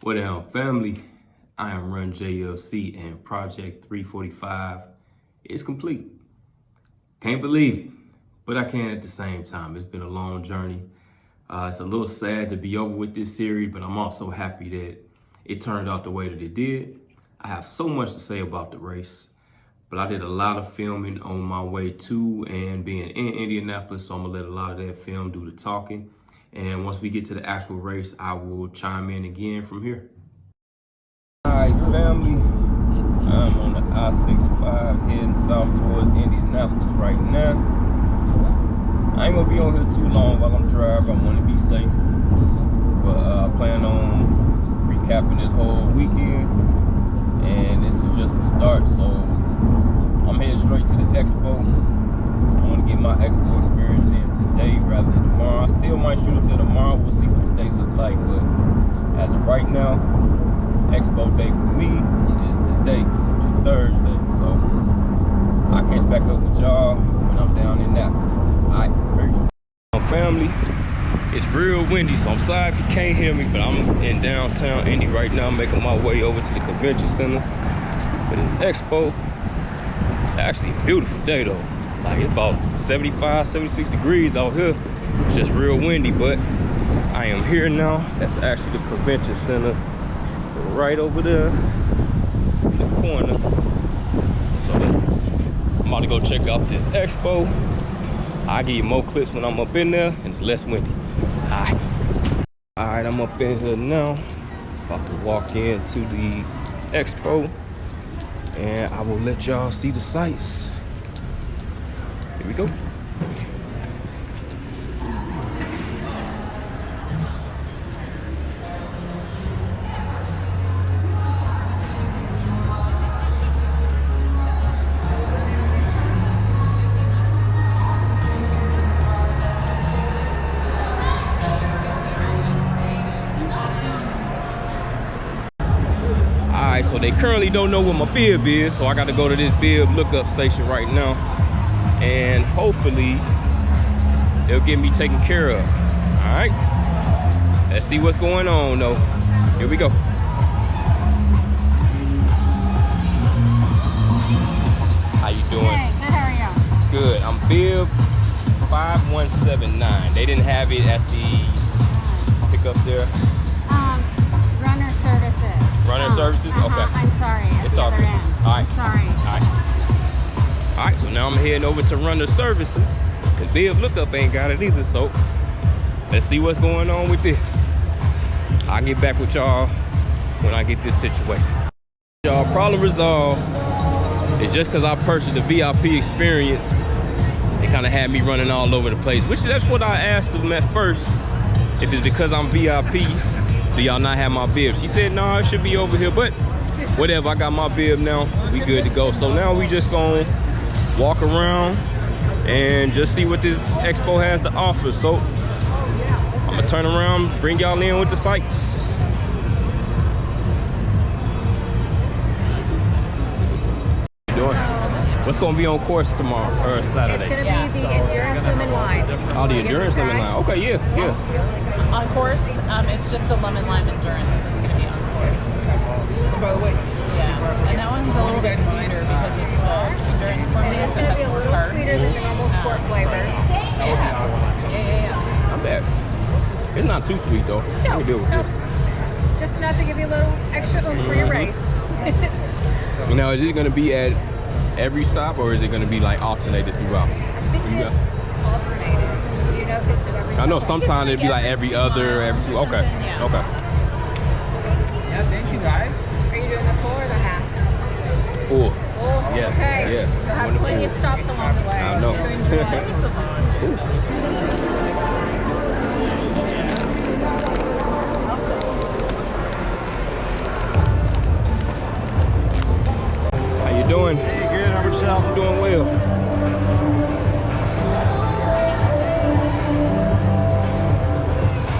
What down, family? I am Run JLC, and Project 345 is complete. Can't believe it, but I can at the same time. It's been a long journey. It's a little sad to be over with this series, but I'm also happy that it turned out the way that it did. I have so much to say about the race, but I did a lot of filming on my way to and being in Indianapolis, so I'm gonna let a lot of that film do the talking. And once we get to the actual race, I will chime in again from here. All right, family. I'm on the I-65 heading south towards Indianapolis right now. I ain't gonna be on here too long while I'm driving. I want to be safe. But I plan on recapping this whole weekend. And this is just the start. So I'm heading straight to the expo. I want to get my expo experience in today rather than tomorrow. I still might shoot up there tomorrow. We'll see what the day look like. But as of right now, expo day for me is today, which is Thursday. So I'll catch back up with y'all when I'm down in that. All right, peace. Family, it's real windy, so I'm sorry if you can't hear me, but I'm in downtown Indy right now, making my way over to the convention center for this expo. It's actually a beautiful day though. Like it's about 75, 76 degrees out here. It's just real windy, but I am here now. That's actually the convention center right over there in the corner. So I'm about to go check out this expo. I'll give you more clips when I'm up in there and it's less windy. All right, I'm up in here now. About to walk into the expo and I will let y'all see the sights. Here we go. Alright, so they currently don't know what my bib is, so I got to go to this bib lookup station right now. And hopefully they'll get me taken care of. All right, let's see what's going on though. Here we go. How you doing? Hey, good, how are you? Good. I'm bib 5179. They didn't have it at the pickup there. Runner services. Runner services? Okay. I'm sorry. It's all good. All right. Sorry. All right. All right, so now I'm heading over to Runner Services because Bib Lookup ain't got it either. So let's see what's going on with this. I'll get back with y'all when I get this situated. Y'all, problem resolved. It's just because I purchased the VIP experience, it kind of had me running all over the place, which that's what I asked them at first. If it's because I'm VIP, do y'all not have my bib? She said, no, it should be over here, but whatever, I got my bib now. We good to go. So now we just gonna walk around and just see what this expo has to offer. So I'm gonna turn around, bring y'all in with the sights. What you doing? What's gonna be on course tomorrow or Saturday? It's gonna be the endurance lemon lime. Oh, the endurance lemon lime. Okay, yeah. On course, it's just the lemon lime endurance that's gonna be on course. By the way. Yeah, and that one's a little bit sweeter because it's endurance formula. It's gonna be a little sweeter than the normal sport flavors. Yeah. Not bad. It's not too sweet though. I can deal with this. Just enough to give you a little extra oomph for your race. Now, is it gonna be at every stop or is it gonna be like alternated throughout? I think it's alternated. Do you know if it's at every I know stop? sometimes it'd be like every other, every two. Okay. Yeah. Okay. Yeah, thank you guys. Are you doing the full or the half? Full. Full? Yes, Okay. yes. You'll have plenty of stops along the way. I know. to enjoy. Cool. How you doing? Hey, good. How about yourself? Doing well.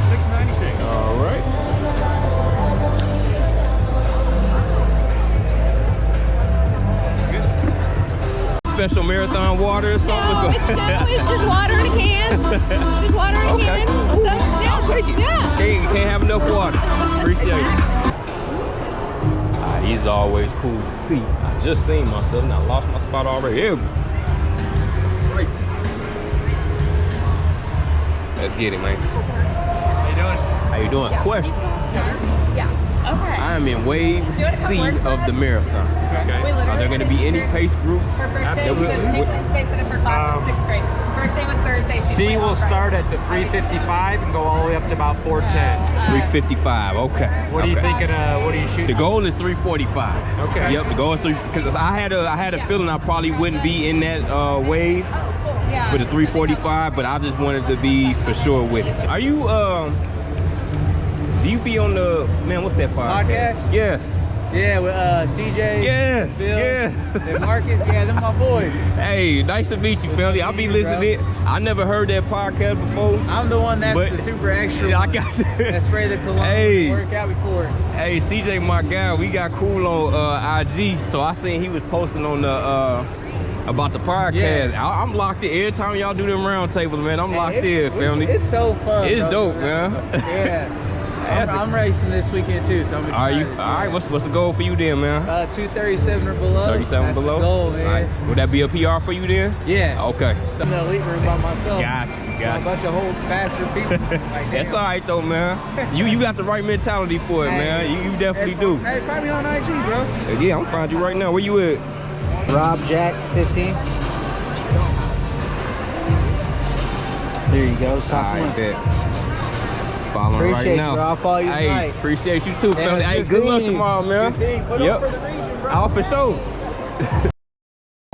$6.96. All right. Special marathon water or something? No, it's just water in a can. Just water in a Okay. can. What's up? Yeah. I'll take it. Yeah. Can't have enough water. Appreciate it. He's always cool to see. I just seen myself and I lost my spot already. Here we go. Right there. Let's get it, man. How you doing? How you doing? Question. Yeah. Okay. I am in wave C of the marathon. Okay. Are there going to be any pace groups? Her birthday that was will- Wednesday for her class in 6th grade. First day was Thursday. She will start at the 3:55 and go all the way up to about 4:10. 3:55. Okay. What are you Okay. thinking? What are you shooting? The goal is 3:45. Okay. Yep. The goal is 3. Because I had a feeling I probably wouldn't be in that wave Oh, cool. Yeah. for the 3:45, but I just wanted to be for sure with it. Are you do you be on the what's that podcast? Podcast? Yes. Yeah, with CJ, Yes. Bill, Yes. and Marcus. Yeah, them my boys. Hey, nice to meet you, family. I'll be listening. I never heard that podcast before. I'm the one that's But- the super extra Yeah, I one. got you. That spray the cologne Hey. and work out before. Hey, CJ, my guy, we got cool on IG, so I seen he was posting on the about the podcast. Yeah. I'm locked in. Every time y'all do them round tables, man, I'm locked Hey, in, family. It's so fun. It's bro. dope, man. Yeah. That's I'm racing this weekend too, so I'm Are excited. you? All right, what's the goal for you then, man? 237 or below. 37 That's below? The goal, man. All right. Would that be a PR for you then? Yeah. Okay. So I'm in the elite room by myself. Got you, A got you. bunch of whole faster people. Like, That's damn. all right though, man. You got the right mentality for it, Hey. man. You definitely do. Hey, find me on IG, bro. Yeah, I'm find you right now. Where you at? Rob Jack 15. There you go. Top All one. right, bet. Following right Appreciate now. you, bro. I'll follow you Hey, tonight. appreciate you too, family. it's Hey, good good luck seeing you. tomorrow, man. Good seeing you. Put Yep. on for the region, bro. Oh, for sure.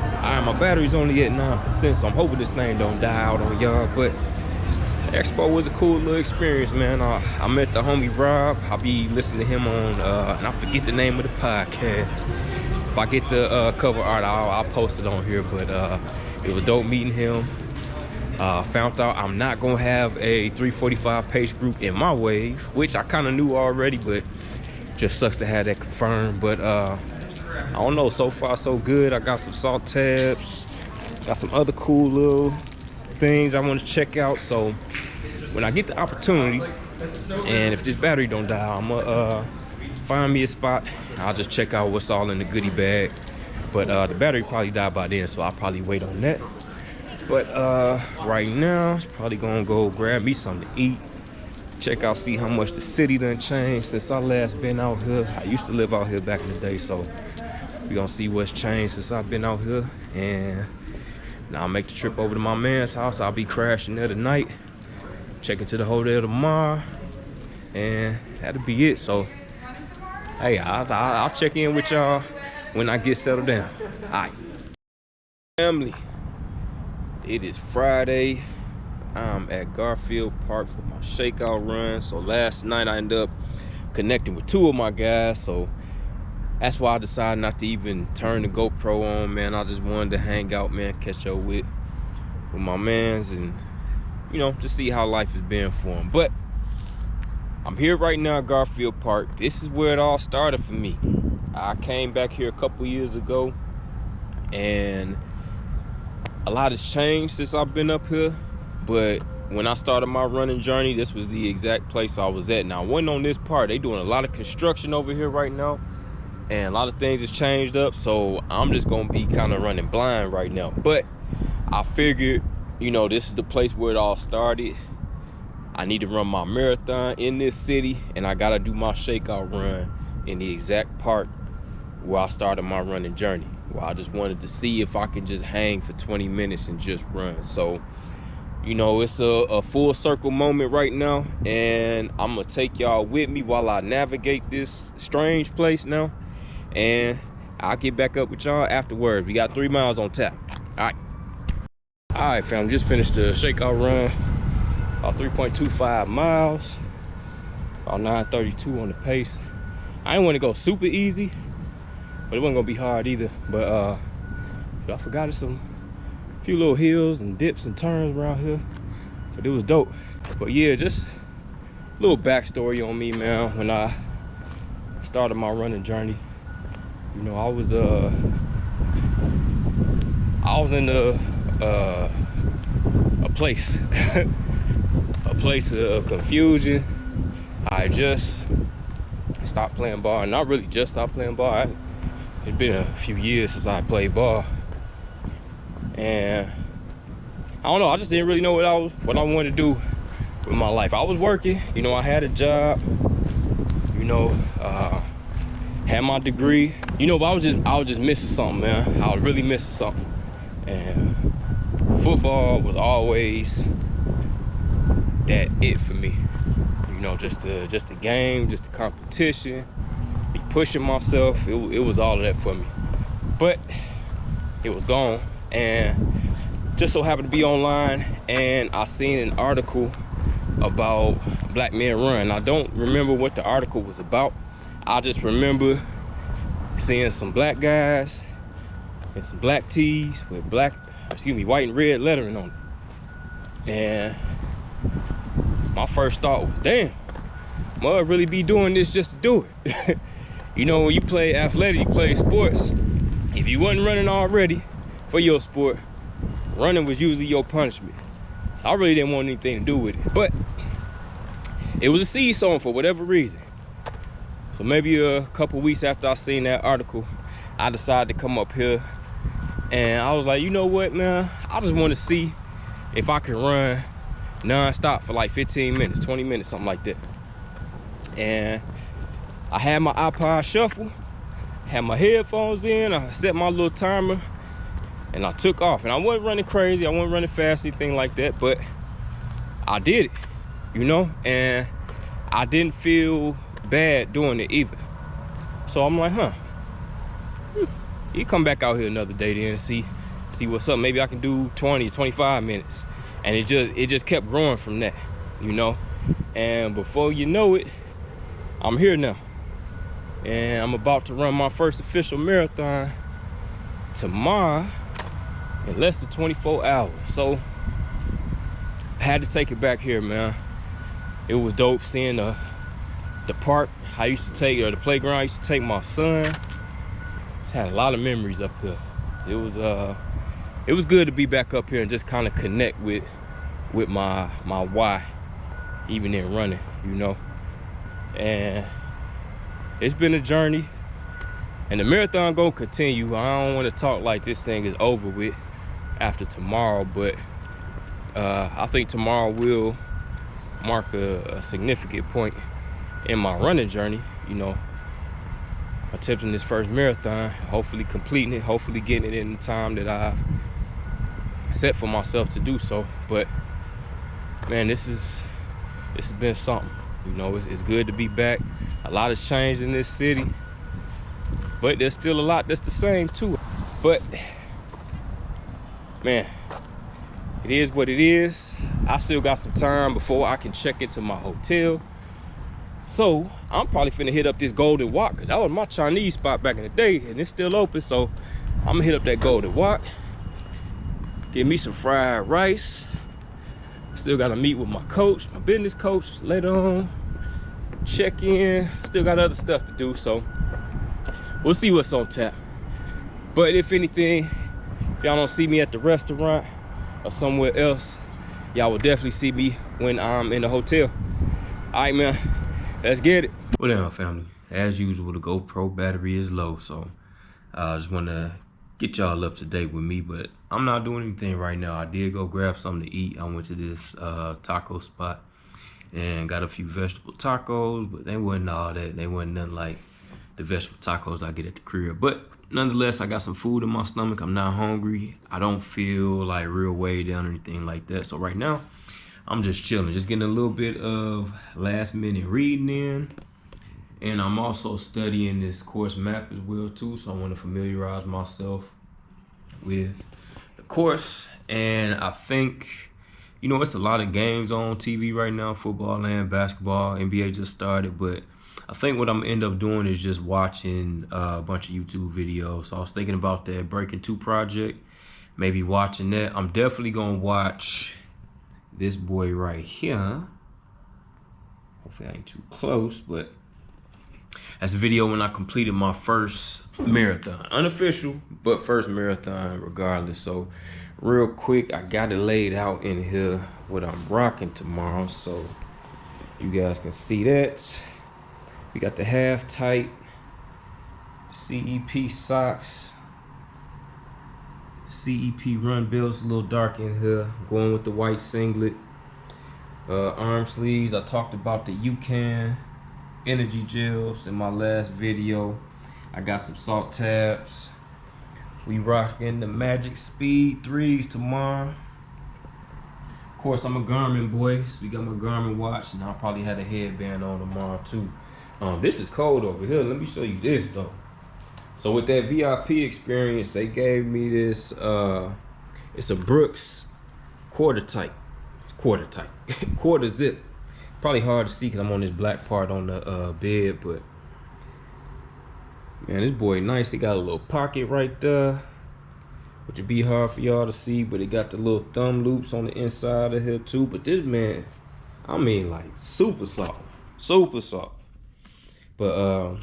Alright, my battery's only at 9%, so I'm hoping this thing don't die out on y'all. But Expo was a cool little experience, man. I met the homie Rob. I'll be listening to him on, and I forget the name of the podcast. If I get the cover art, I'll post it on here. But it was dope meeting him. Found out I'm not gonna have a 345 pace group in my wave, which I kind of knew already, but just sucks to have that confirmed. But I don't know, so far so good. I got some salt tabs, got some other cool little things I want to check out. So when I get the opportunity, and if this battery don't die, I'm gonna find me a spot. I'll just check out what's all in the goodie bag. But the battery probably died by then, so I'll probably wait on that. But right now, probably gonna go grab me something to eat. Check out, see how much the city done changed since I last been out here. I used to live out here back in the day, so we gonna see what's changed since I've been out here. And now I'll make the trip over to my man's house. I'll be crashing there tonight, check into the hotel tomorrow, and that'll be it. So, hey, I'll check in with y'all when I get settled down. All right, family. It is Friday. I'm at Garfield Park for my shakeout run. So last night I ended up connecting with two of my guys. So that's why I decided not to even turn the GoPro on, man. I just wanted to hang out, man, catch up with my mans and, you know, just see how life has been for them. But I'm here right now at Garfield Park. This is where it all started for me. I came back here a couple years ago, and a lot has changed since I've been up here, but when I started my running journey, this was the exact place I was at. Now, I wasn't on this part. They doing a lot of construction over here right now, and a lot of things has changed up, so I'm just gonna be kind of running blind right now. But I figured, you know, this is the place where it all started. I need to run my marathon in this city, and I gotta do my shakeout run in the exact part where I started my running journey. Well, I just wanted to see if I can just hang for 20 minutes and just run. So, you know, it's a full circle moment right now, and I'm gonna take y'all with me while I navigate this strange place now, and I'll get back up with y'all afterwards. We got 3 miles on tap. All right, fam, just finished the shakeout run, about 3.25 miles, about 9:32 on the pace. I didn't want to go super easy, but it wasn't gonna be hard either. But I forgot there's a few little hills and dips and turns around here, but it was dope. But yeah, just a little backstory on me, man. When I started my running journey, you know, I was in a place a place of confusion. I just stopped playing ball. And not really just stopped playing ball. It's been a few years since I played ball. And I don't know, I just didn't really know what I wanted to do with my life. I was working, you know, I had a job, you know, had my degree, you know, but I was just missing something, man. I was really missing something. And football was always that it for me. You know, just the game, just the competition, be pushing myself. It was all of that for me. But it was gone. And just so happened to be online, and I seen an article about Black Men Run. I don't remember what the article was about. I just remember seeing some black guys in some black tees with white and red lettering on it. And my first thought was, damn, must really be doing this just to do it. You know, when you play athletics, you play sports, if you wasn't running already for your sport, running was usually your punishment. I really didn't want anything to do with it, but it was a seed sown for whatever reason. So maybe a couple weeks after I seen that article, I decided to come up here, and I was like, you know what, man? I just want to see if I can run non-stop for like 15 minutes, 20 minutes, something like that. And I had my iPod Shuffle, had my headphones in, I set my little timer, and I took off. And I wasn't running crazy, I wasn't running fast, anything like that, but I did it, you know? And I didn't feel bad doing it either. So I'm like, you come back out here another day then and see what's up. Maybe I can do 20, 25 minutes. And it just kept growing from that, you know? And before you know it, I'm here now. And I'm about to run my first official marathon tomorrow in less than 24 hours. So I had to take it back here, man. It was dope seeing the park I used to take, or the playground I used to take my son. Just had a lot of memories up here. It was good to be back up here and just kind of connect with my why, even in running, you know. And it's been a journey, and the marathon gonna continue. I don't want to talk like this thing is over with after tomorrow, but I think tomorrow will mark a significant point in my running journey, you know. Attempting this first marathon, hopefully completing it, hopefully getting it in the time that I've set for myself to do so. But man, this has been something, you know. It's good to be back. A lot has changed in this city, but there's still a lot that's the same too. But man, it is what it is. I still got some time before I can check into my hotel. So I'm probably finna hit up this Golden Walk, cause that was my Chinese spot back in the day, and it's still open. So I'm gonna hit up that Golden Walk, get me some fried rice. Still gotta meet with my coach, my business coach later on, check in. Still got other stuff to do, so we'll see what's on tap. But if anything, if y'all don't see me at the restaurant or somewhere else, y'all will definitely see me when I'm in the hotel. All right, man. Let's get it. Well then, family, as usual, the GoPro battery is low, so I just want to get y'all up to date with me, but I'm not doing anything right now. I did go grab something to eat. I went to this taco spot and got a few vegetable tacos, but they wasn't all that. They wasn't nothing like the vegetable tacos I get at the crib. But nonetheless, I got some food in my stomach. I'm not hungry. I don't feel like real weighed down or anything like that. So right now, I'm just chilling, just getting a little bit of last minute reading in. And I'm also studying this course map as well too. So I want to familiarize myself with the course. And I think, you know, it's a lot of games on TV right now, football and basketball. NBA just started, but I think what I'm gonna end up doing is just watching a bunch of YouTube videos. So I was thinking about that Breaking 2 project, maybe watching that. I'm definitely gonna watch this boy right here. Hopefully I ain't too close, but that's a video when I completed my first marathon. Unofficial, but first marathon regardless. So real quick, I got it laid out in here what I'm rocking tomorrow, so you guys can see that. We got the half tight CEP socks. CEP run belts, a little dark in here. Going with the white singlet. Arm sleeves. I talked about the UCAN energy gels in my last video. I got some salt tabs. We rocking the Magic Speed 3s tomorrow. Of course, I'm a Garmin boy, so we got my Garmin watch, and I'll probably have a headband on tomorrow too. This is cold over here. Let me show you this though. So with that VIP experience, they gave me this. It's a Brooks quarter zip. Probably hard to see because I'm on this black part on the bed, but man, this boy nice. It got a little pocket right there, which would be hard for y'all to see, but it got the little thumb loops on the inside of here too. But this, man, I mean, like super soft. But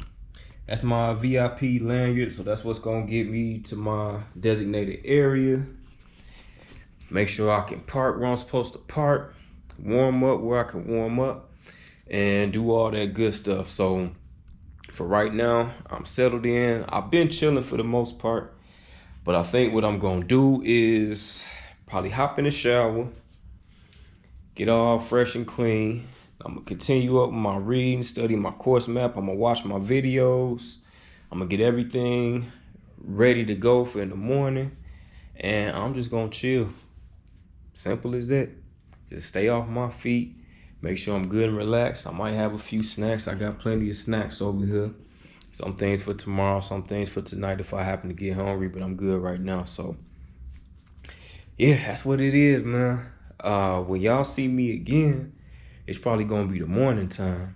that's my VIP lanyard, so that's what's gonna get me to my designated area. Make sure I can park where I'm supposed to park, warm up where I can warm up, and do all that good stuff. So for right now, I'm settled in. I've been chilling for the most part, but I think what I'm gonna do is probably hop in the shower, get all fresh and clean. I'm gonna continue up with my reading, study my course map. I'm gonna watch my videos. I'm gonna get everything ready to go for in the morning, and I'm just gonna chill. Simple as that. Just stay off my feet. Make sure I'm good and relaxed. I might have a few snacks. I got plenty of snacks over here. Some things for tomorrow, some things for tonight if I happen to get hungry, but I'm good right now. So yeah, that's what it is, man. When y'all see me again, it's probably gonna be the morning time,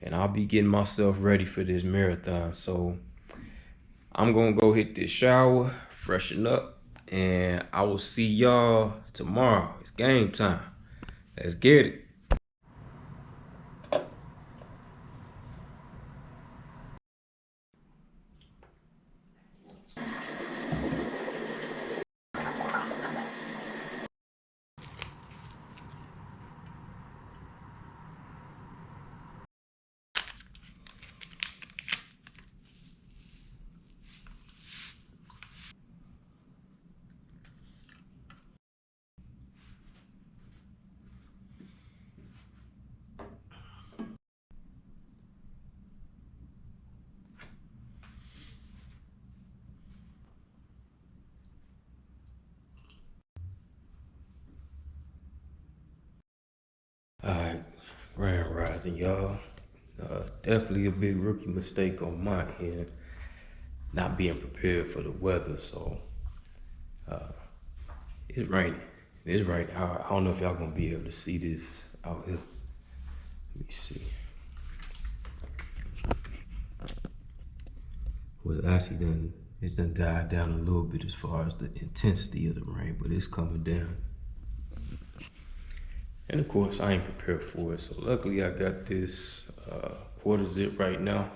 and I'll be getting myself ready for this marathon. So I'm gonna go hit this shower, freshen up, and I will see y'all tomorrow. It's game time. Let's get it. Alright, Grand Rising, y'all. Definitely a big rookie mistake on my end, not being prepared for the weather. So it's raining. It's raining. I don't know if y'all gonna be able to see this out here. Let me see. Well, actually it's done died down a little bit as far as the intensity of the rain, but it's coming down. And of course, I ain't prepared for it. So luckily I got this quarter zip right now.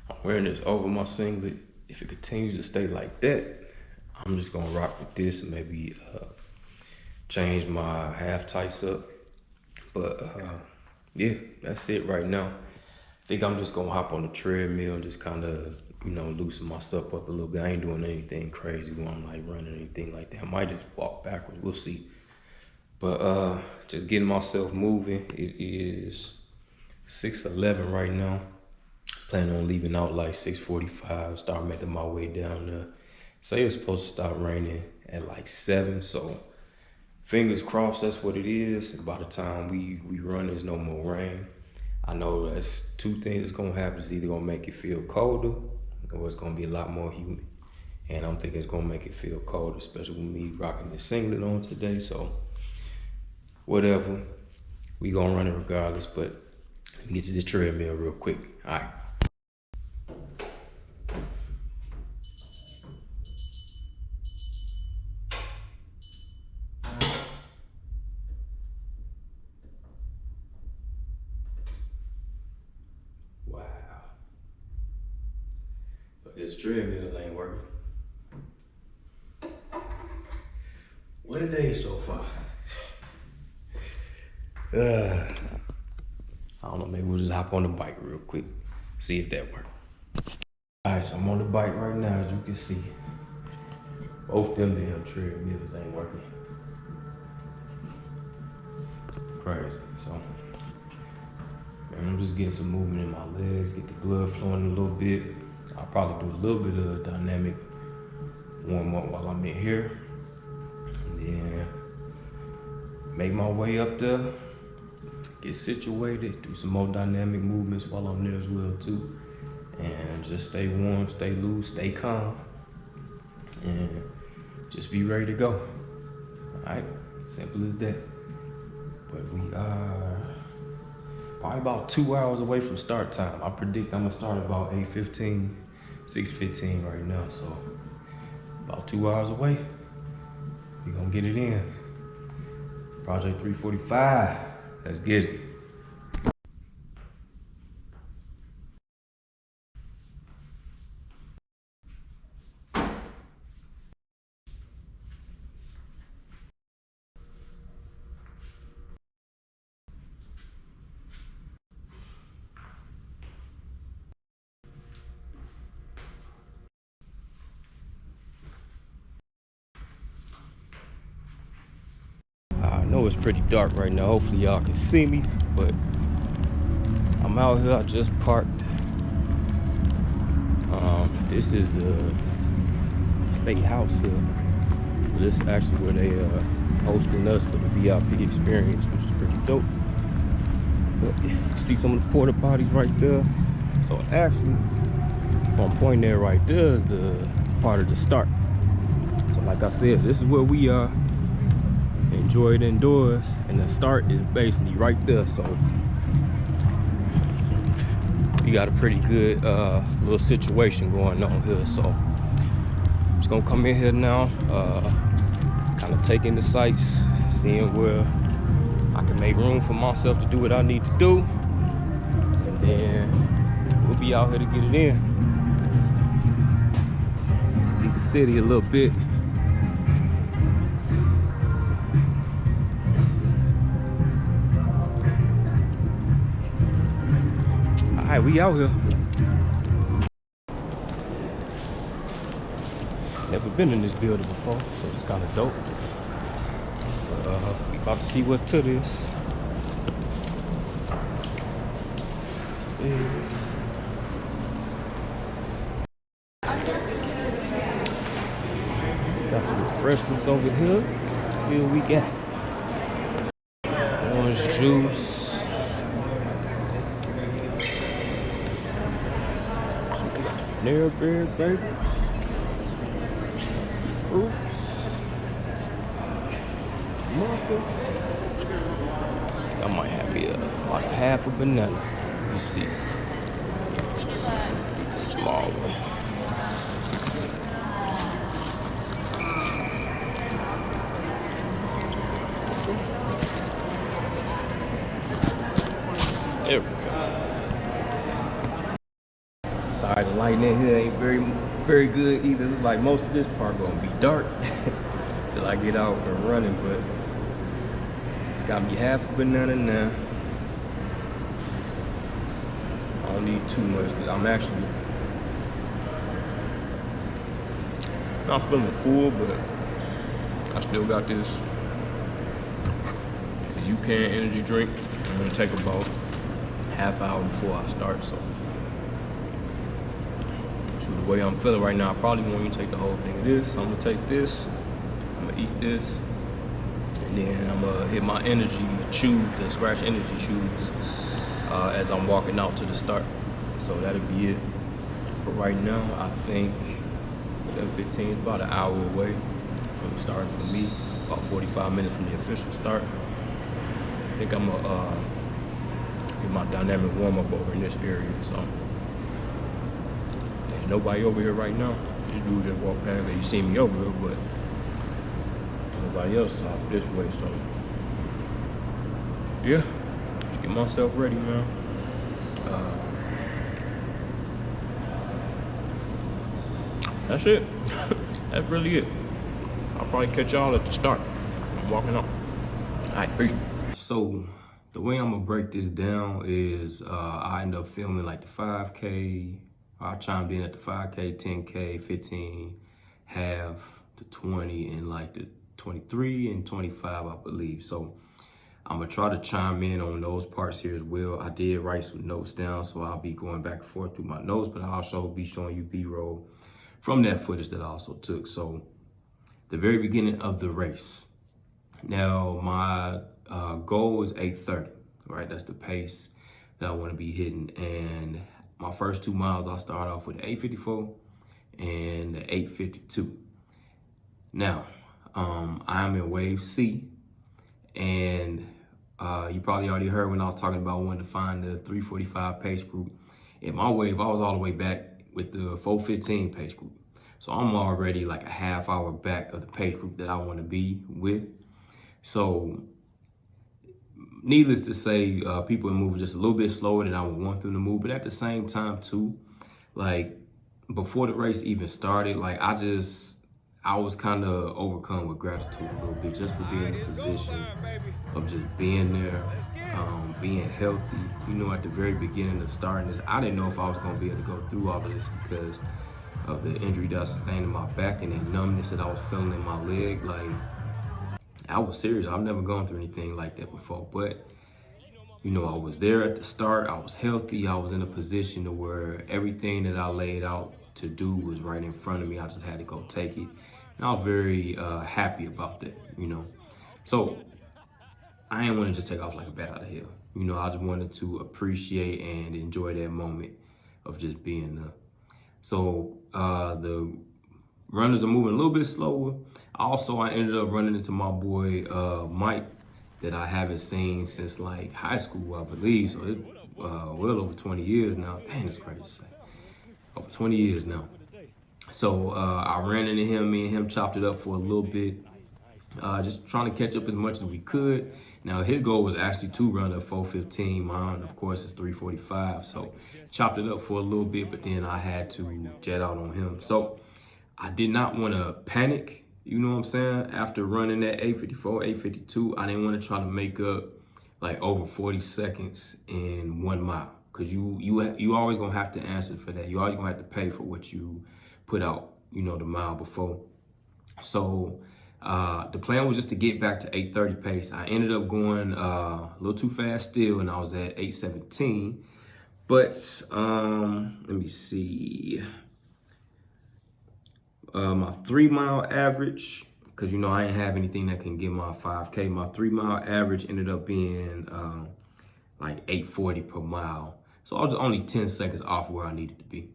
I'm wearing this over my singlet. If it continues to stay like that, I'm just gonna rock with this and maybe change my half tights up. But yeah, that's it right now. I think I'm just gonna hop on the treadmill and just kind of, loosen myself up a little bit. I ain't doing anything crazy where I'm like running or anything like that. I might just walk backwards, we'll see. But just getting myself moving. It is 6:11 right now. Planning on leaving out like 6:45, start making my way down there. Say it's supposed to start raining at like 7, so fingers crossed that's what it is. And by the time we run, there's no more rain. I know that's two things that's gonna happen. It's either gonna make it feel colder or it's gonna be a lot more humid. And I'm thinking it's gonna make it feel colder, especially with me rocking this singlet on today. So whatever, we gonna run it regardless. But let me get to the treadmill real quick. All right. Wow. But this treadmill ain't working. What a day so far. I don't know, maybe we'll just hop on the bike real quick. See if that works. All right, so I'm on the bike right now, as you can see. Both them damn treadmills ain't working. Crazy, so. Man, I'm just getting some movement in my legs, get the blood flowing a little bit. I'll probably do a little bit of dynamic warm up while I'm in here. And then make my way up there, get situated, do some more dynamic movements while I'm there as well too. And just stay warm, stay loose, stay calm, and just be ready to go. All right, simple as that. But we are probably about 2 hours away from start time. I predict I'm gonna start about 8:15, 6:15 right now. So about 2 hours away, we gonna get it in. Project 345, let's get it. I know it's pretty dark right now. Hopefully y'all can see me, but I'm out here. I just parked. This is the state house here. This is actually where they hosting us for the VIP experience, which is pretty dope. But you see some of the porta potties right there. So actually, what I'm pointing there right there is the part of the start. So like I said, this is where we are. Enjoy it indoors, and the start is basically right there. So we got a pretty good little situation going on here. So I'm just gonna come in here now, kind of take in the sights, seeing where I can make room for myself to do what I need to do, and then we'll be out here to get it in. See the city a little bit. All right, we out here. Never been in this building before, so it's kind of dope. But we about to see what's to this. Got some refreshments over here. Let's see what we got. Orange juice. Nair bread bagels, fruits, muffins. I might have me like a half a banana. You see, small one. There we go. Sorry, the lighting in here ain't very good either. It's like most of this part gonna be dark till I get out and running, but it's got me half a banana now. I don't need too much because I'm actually not feeling full, but I still got this UCAN energy drink. I'm gonna take about half hour before I start, so. The way I'm feeling right now, I probably won't even take the whole thing of this. I'm gonna take this, I'm gonna eat this, and then I'm gonna hit my energy chews, the scratch energy chews, as I'm walking out to the start. So that'll be it for right now. I think 7:15 is about an hour away from starting for me, about 45 minutes from the official start. I think I'm gonna get my dynamic warm up over in this area. So. Nobody over here right now. This dude just walked past me. You see me over here, but nobody else off this way. So yeah, just get myself ready, man. That's it. That's really it. I'll probably catch y'all at the start. I'm walking up. All right, peace. So the way I'm gonna break this down is I end up filming like the 5K. I chimed in at the 5K, 10K, 15, half, the 20, and like the 23 and 25, I believe. So I'm gonna try to chime in on those parts here as well. I did write some notes down, so I'll be going back and forth through my notes, but I'll also be showing you B-roll from that footage that I also took. So the very beginning of the race. Now, my goal is 8:30, right? That's the pace that I want to be hitting. And my first 2 miles, I'll start off with 8:54 and 8:52. Now, I'm in wave C, and you probably already heard when I was talking about wanting to find the 3:45 pace group. In my wave, I was all the way back with the 4:15 pace group. So I'm already like a half hour back of the pace group that I want to be with. So needless to say, people are moving just a little bit slower than I would want them to move. But at the same time too, like before the race even started, like I was kind of overcome with gratitude a little bit just for being in a position of just being there, being healthy. You know, at the very beginning of starting this, I didn't know if I was gonna be able to go through all of this because of the injury that I sustained in my back and the numbness that I was feeling in my leg. Like, I was serious. I've never gone through anything like that before, but you know, I was there at the start. I was healthy. I was in a position to where everything that I laid out to do was right in front of me. I just had to go take it. And I was very happy about that, you know. So I didn't want to just take off like a bat out of hell. You know, I just wanted to appreciate and enjoy that moment of just being there. So the runners are moving a little bit slower. Also, I ended up running into my boy, Mike, that I haven't seen since like high school, I believe. So it's well over 20 years now. Dang, that's crazy to say. Over 20 years now. So I ran into him, me and him chopped it up for a little bit. Just trying to catch up as much as we could. Now, his goal was actually to run a 4:15. Mine, of course, is 3:45. So chopped it up for a little bit, but then I had to jet out on him. So I did not want to panic, you know what I'm saying? After running that 8:54, 8:52, I didn't want to try to make up like over 40 seconds in 1 mile. Cause you always gonna have to answer for that. You always gonna have to pay for what you put out, you know, the mile before. So the plan was just to get back to 8:30 pace. I ended up going a little too fast still, and I was at 8:17. But let me see. My 3 mile average, because you know I didn't have anything that can get my 5K. My 3 mile average ended up being like 8:40 per mile. So I was only 10 seconds off where I needed to be.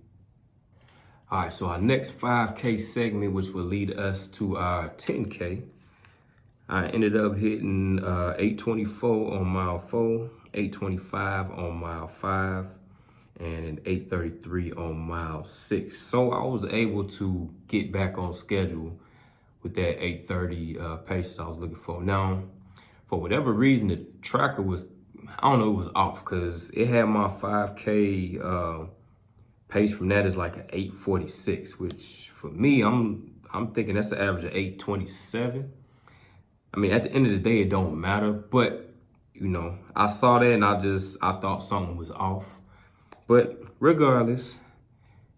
All right, so our next 5K segment, which will lead us to our 10K, I ended up hitting 8:24 on mile 4, 8:25 on mile 5, and an 8:33 on mile 6. So I was able to get back on schedule with that 8:30 pace that I was looking for. Now, for whatever reason, the tracker was, I don't know, it was off because it had my 5K pace from that is like an 8:46, which for me, I'm thinking that's an average of 8:27. I mean, at the end of the day, it don't matter, but you know, I saw that and I thought something was off. But regardless,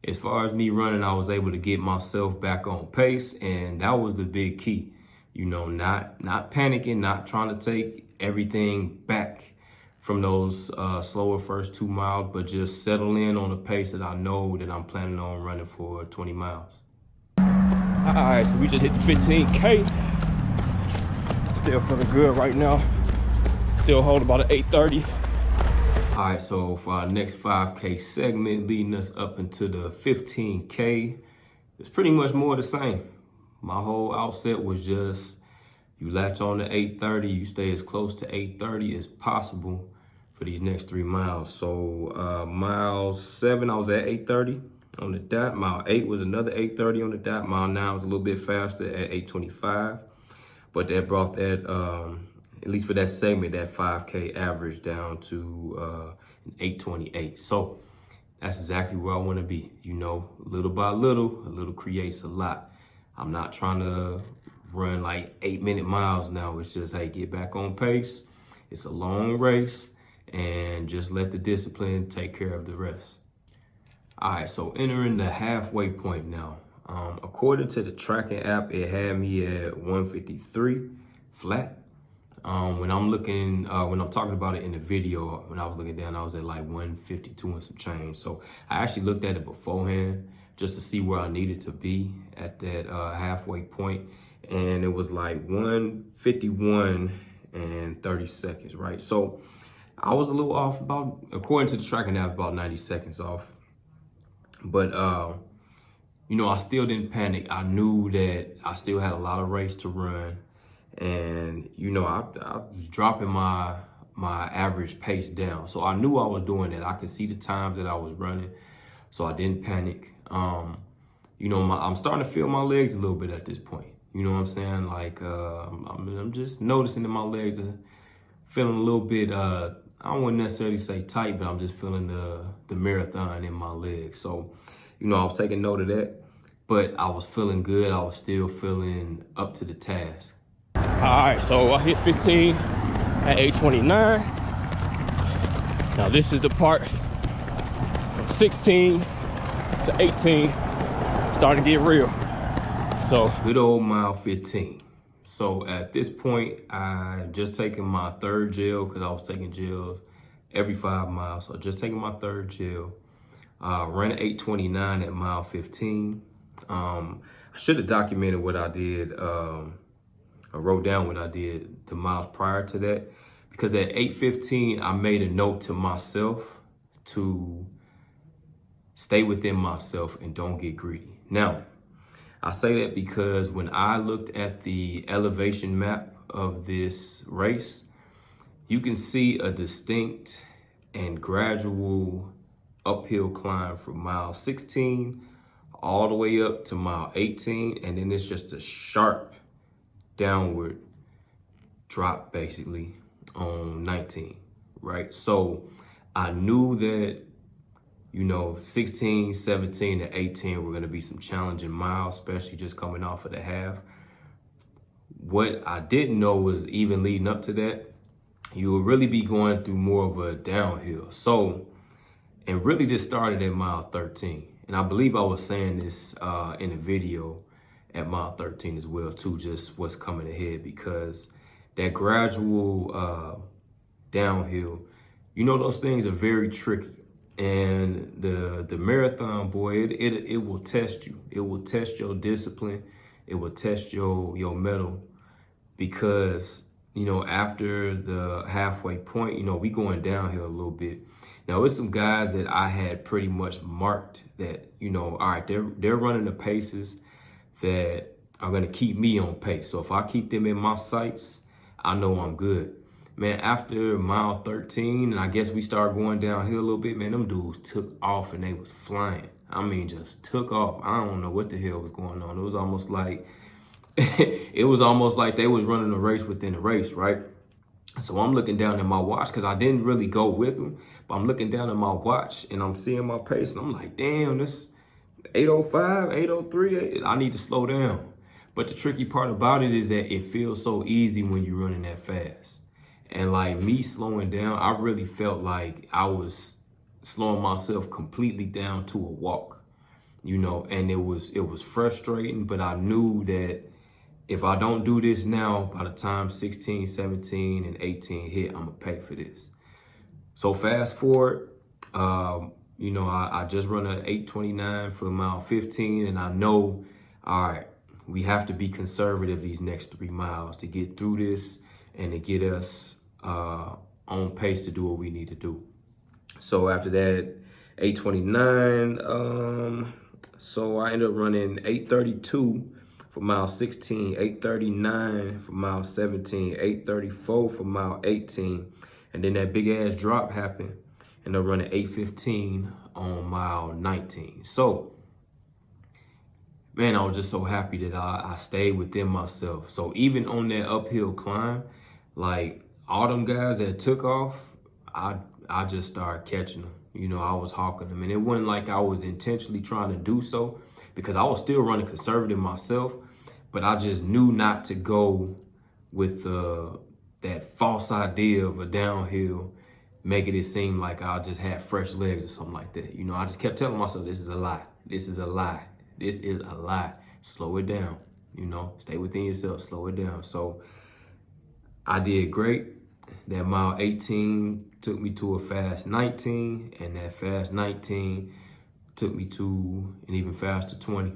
as far as me running, I was able to get myself back on pace, and that was the big key. You know, not panicking, not trying to take everything back from those slower first 2 miles, but just settle in on a pace that I know that I'm planning on running for 20 miles. All right, so we just hit the 15K. Still feeling good right now. Still holding about an 8:30. All right, so for our next 5K segment, leading us up into the 15K, it's pretty much more the same. My whole outset was just, you latch on to 8:30, you stay as close to 8:30 as possible for these next 3 miles. So mile 7, I was at 8:30 on the dot. Mile 8 was another 8:30 on the dot. Mile 9 was a little bit faster at 8:25. But that brought that, at least for that segment, that 5K average down to 8:28. So that's exactly where I want to be. You know, little by little, a little creates a lot. I'm not trying to run like 8-minute miles now. It's just, hey, get back on pace It's a long race, and just let the discipline take care of the rest. All right, so entering the halfway point now. According to the tracking app, it had me at 153 flat. When I'm talking about it in the video, when I was looking down, I was at like 152 and some change. So I actually looked at it beforehand just to see where I needed to be at that halfway point. And it was like 151 and 30 seconds, right? So I was a little off about, according to the tracking app, about 90 seconds off. But, you know, I still didn't panic. I knew that I still had a lot of race to run. And, you know, I was dropping my average pace down. So I knew I was doing that. I could see the times that I was running. So I didn't panic. You know, I'm starting to feel my legs a little bit at this point. You know what I'm saying? Like, I'm just noticing that my legs are feeling a little bit, I wouldn't necessarily say tight, but I'm just feeling the marathon in my legs. So, you know, I was taking note of that, but I was feeling good. I was still feeling up to the task. All right, so I hit 15 at 8:29. Now this is the part from 16 to 18, starting to get real. So good old mile 15. So at this point, I just taken my third gel because I was taking gels every 5 miles. So just taking my third gel. Ran 8:29 at mile 15. I should have documented what I did. I wrote down what I did the miles prior to that, because at 8:15, I made a note to myself to stay within myself and don't get greedy. Now, I say that because when I looked at the elevation map of this race, you can see a distinct and gradual uphill climb from mile 16 all the way up to mile 18, and then it's just a sharp downward drop basically on 19, right? So I knew that, you know, 16, 17, and 18 were going to be some challenging miles, especially just coming off of the half. What I didn't know was even leading up to that, you will really be going through more of a downhill. So, and really just started at mile 13. And I believe I was saying this in a video at mile 13 as well too, just what's coming ahead, because that gradual downhill, you know, those things are very tricky. And the marathon, boy, it will test you. It will test your discipline. It will test your mettle, because, you know, after the halfway point, you know, we going downhill a little bit. Now, it's some guys that I had pretty much marked that, you know, all right, they're running the paces that are going to keep me on pace. So if I keep them in my sights, I know I'm good. Man, after mile 13, and I guess we started going downhill a little bit, man, them dudes took off and they was flying. I mean, just took off. I don't know what the hell was going on. It was almost like, it was almost like they was running a race within a race, right? So I'm looking down at my watch because I didn't really go with them, but I'm looking down at my watch and I'm seeing my pace and I'm like, damn, this 8:05, 8:03, I need to slow down. But the tricky part about it is that it feels so easy when you're running that fast. And like me slowing down, I really felt like I was slowing myself completely down to a walk, you know, and it was frustrating, but I knew that if I don't do this now, by the time 16, 17, and 18 hit, I'm gonna pay for this. So fast forward, you know, I just run an 8:29 for mile 15, and I know, all right, we have to be conservative these next 3 miles to get through this and to get us on pace to do what we need to do. So after that, 8:29, so I ended up running 8:32 for mile 16, 8:39 for mile 17, 8:34 for mile 18. And then that big ass drop happened and they're running 8:15 on mile 19. So, man, I was just so happy that I stayed within myself. So even on that uphill climb, like all them guys that took off, I just started catching them. You know, I was hawking them. And it wasn't like I was intentionally trying to do so, because I was still running conservative myself, but I just knew not to go with the that false idea of a downhill, making it seem like I'll just have fresh legs or something like that. You know, I just kept telling myself, this is a lie. This is a lie. This is a lie. Slow it down. You know, stay within yourself, slow it down. So I did great. That mile 18 took me to a fast 19, and that fast 19 took me to an even faster 20.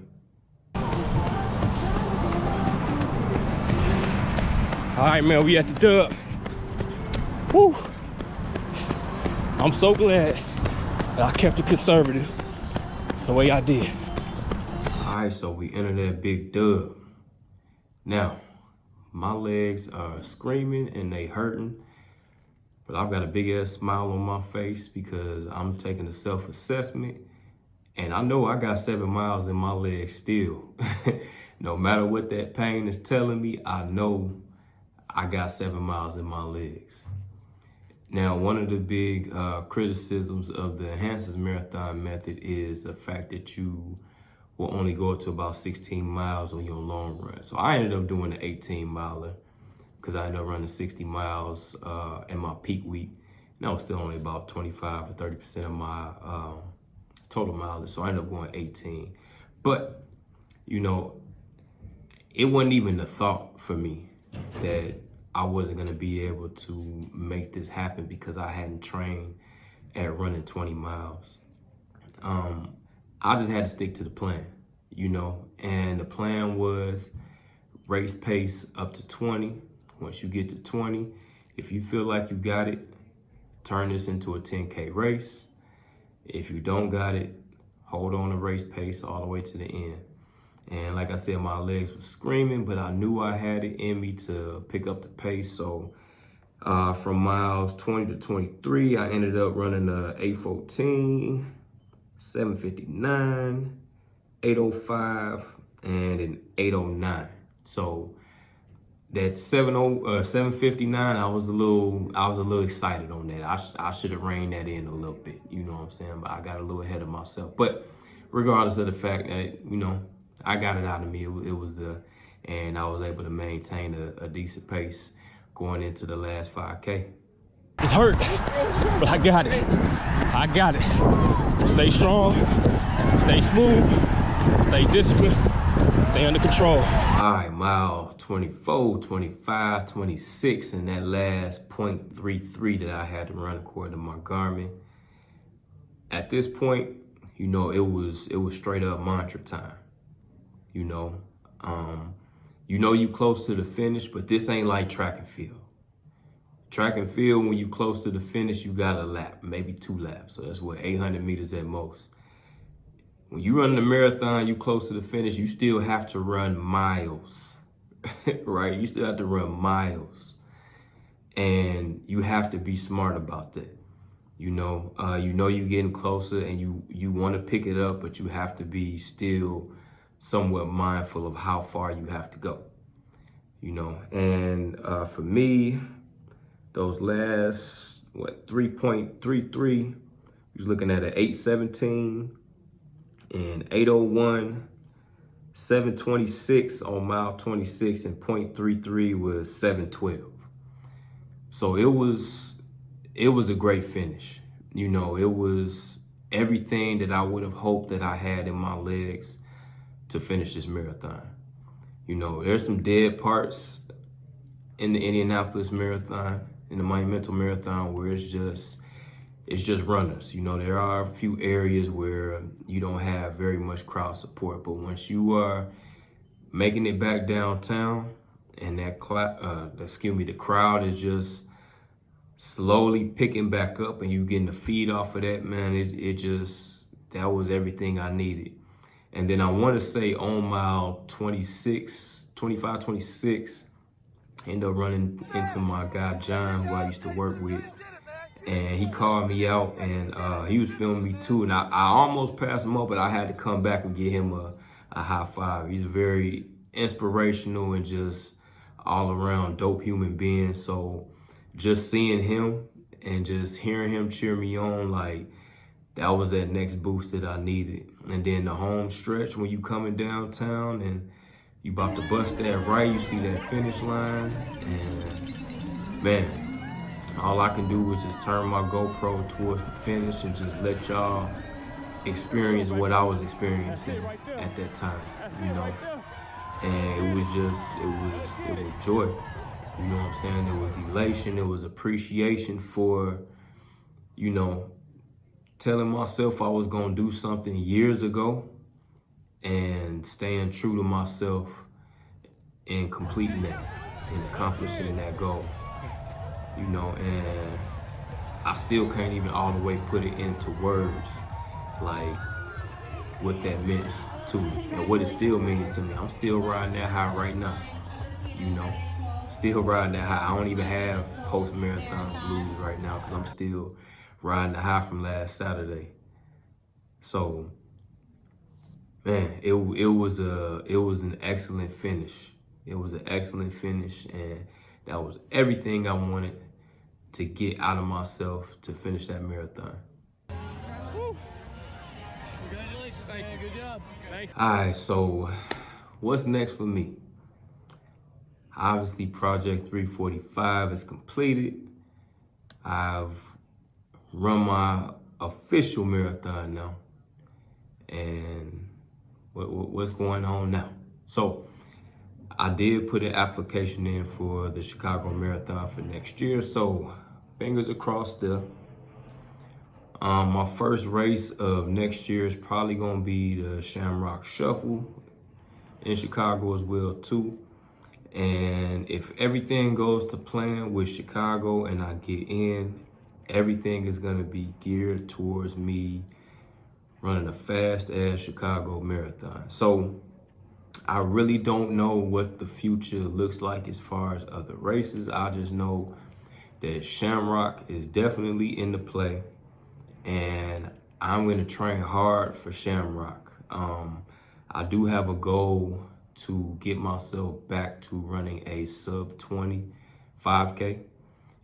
All right, man, we at the dub. Woo. I'm so glad that I kept it conservative the way I did. All right, so we enter that big dub. Now, my legs are screaming and they hurting, but I've got a big ass smile on my face because I'm taking a self-assessment, and I know I got 7 miles in my legs still. No matter what that pain is telling me, I know I got 7 miles in my legs. Now, one of the big criticisms of the Enhancers Marathon method is the fact that you will only go up to about 16 miles on your long run. So I ended up doing an 18 miler because I ended up running 60 miles in my peak week. And that was still only about 25 or 30% of my total mileage. So I ended up going 18. But, you know, it wasn't even a thought for me that I wasn't gonna be able to make this happen because I hadn't trained at running 20 miles. I just had to stick to the plan, you know, and the plan was race pace up to 20. Once you get to 20, if you feel like you got it, turn this into a 10K race. If you don't got it, hold on to race pace all the way to the end. And like I said, my legs were screaming, but I knew I had it in me to pick up the pace. So from miles 20 to 23, I ended up running a 8:14, 7:59, 8:05, and an 8:09. So that 7:59, I was a little excited on that. I should have reined that in a little bit, you know what I'm saying? But I got a little ahead of myself. But regardless of the fact that, you know, I got it out of me. And I was able to maintain a decent pace going into the last 5K. It's hurt, but I got it. I got it. Stay strong, stay smooth, stay disciplined, stay under control. All right, mile 24, 25, 26, and that last 0.33 that I had to run according to my Garmin. At this point, you know, it was straight up mantra time. You know, you close to the finish, but this ain't like track and field. Track and field, when you close to the finish, you got a lap, maybe 2 laps. So that's what, 800 meters at most. When you run the marathon, you close to the finish, you still have to run miles, right? You still have to run miles. And you have to be smart about that. You know you're getting closer and you want to pick it up, but you have to be still somewhat mindful of how far you have to go, you know. And for me, those last 3.33, was looking at an 8:17 and 8:01, 7:26 on mile 26, and 0.33 was 7:12. So it was a great finish. You know, it was everything that I would have hoped that I had in my legs to finish this marathon. You know, there's some dead parts in the Indianapolis Marathon, in the Monumental Marathon, where it's just runners. You know, there are a few areas where you don't have very much crowd support, but once you are making it back downtown and that the crowd is just slowly picking back up and you getting the feed off of that, man, that was everything I needed. And then I want to say on mile 25, 26, I ended up running into my guy, John, who I used to work with. And he called me out and he was filming me too. And I almost passed him up, but I had to come back and give him a high five. He's a very inspirational and just all around dope human being. So just seeing him and just hearing him cheer me on, like, that was that next boost that I needed. And then the home stretch, when you coming downtown and you about to bust that right, you see that finish line, and man, all I can do is just turn my GoPro towards the finish and just let y'all experience what I was experiencing at that time, you know. And it was joy. You know what I'm saying? It was elation, it was appreciation for, you know, telling myself I was gonna do something years ago and staying true to myself and completing that and accomplishing that goal. You know, and I still can't even all the way put it into words, like what that meant to me and what it still means to me. I'm still riding that high right now, you know, still riding that high. I don't even have post-marathon blues right now because I'm still riding the high from last Saturday. So, man, it was an excellent finish. It was an excellent finish, and that was everything I wanted to get out of myself to finish that marathon. Congratulations, man. Good job. All right, so what's next for me? Obviously, Project 345 is completed. I've run my official marathon now. And what's going on now? So I did put an application in for the Chicago Marathon for next year. So fingers crossed there. My first race of next year is probably gonna be the Shamrock Shuffle in Chicago as well too. And if everything goes to plan with Chicago and I get in, everything is gonna be geared towards me running a fast ass Chicago Marathon. So I really don't know what the future looks like as far as other races. I just know that Shamrock is definitely in the play, and I'm gonna train hard for Shamrock. I do have a goal to get myself back to running a sub 20 5K,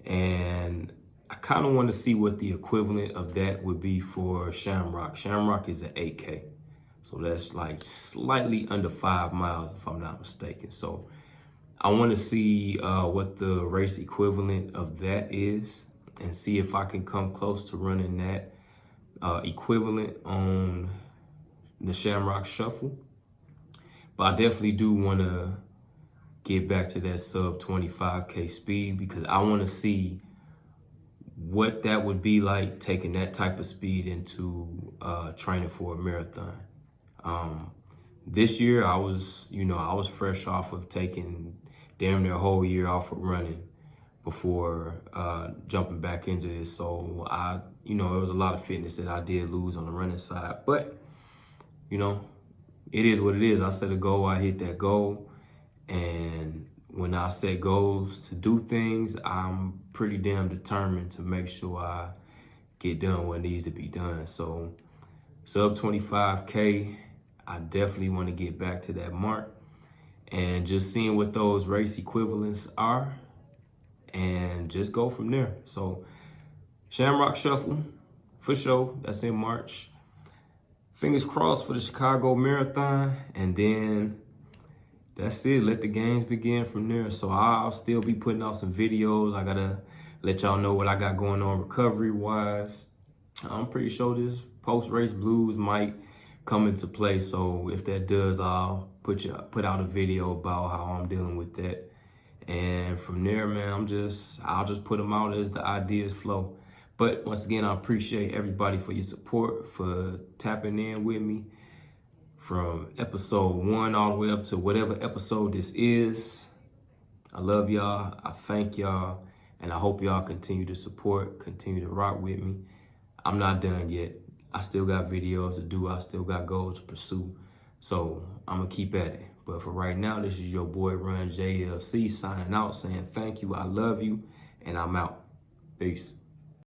and I kind of want to see what the equivalent of that would be for Shamrock. Shamrock is an 8K. So that's like slightly under 5 miles, if I'm not mistaken. So I want to see what the race equivalent of that is and see if I can come close to running that equivalent on the Shamrock Shuffle. But I definitely do want to get back to that sub 25K speed because I want to see what that would be like taking that type of speed into training for a marathon. This year I was fresh off of taking damn near a whole year off of running before jumping back into this. So it was a lot of fitness that I did lose on the running side, but it is what it is. I set a goal, I hit that goal, and when I set goals to do things, I'm pretty damn determined to make sure I get done what needs to be done. So sub 25K, I definitely want to get back to that mark and just seeing what those race equivalents are and just go from there. So Shamrock Shuffle, for sure, that's in March. Fingers crossed for the Chicago Marathon, and then that's it. Let the games begin from there. So I'll still be putting out some videos. I gotta let y'all know what I got going on recovery-wise. I'm pretty sure this post-race blues might come into play. So if that does, I'll put out a video about how I'm dealing with that. And from there, man, I'll just put them out as the ideas flow. But once again, I appreciate everybody for your support, for tapping in with me from episode 1 all the way up to whatever episode this is. I love y'all. I thank y'all. And I hope y'all continue to support, continue to rock with me. I'm not done yet. I still got videos to do. I still got goals to pursue. So I'm going to keep at it. But for right now, this is your boy Run JLC signing out, saying thank you, I love you, and I'm out. Peace.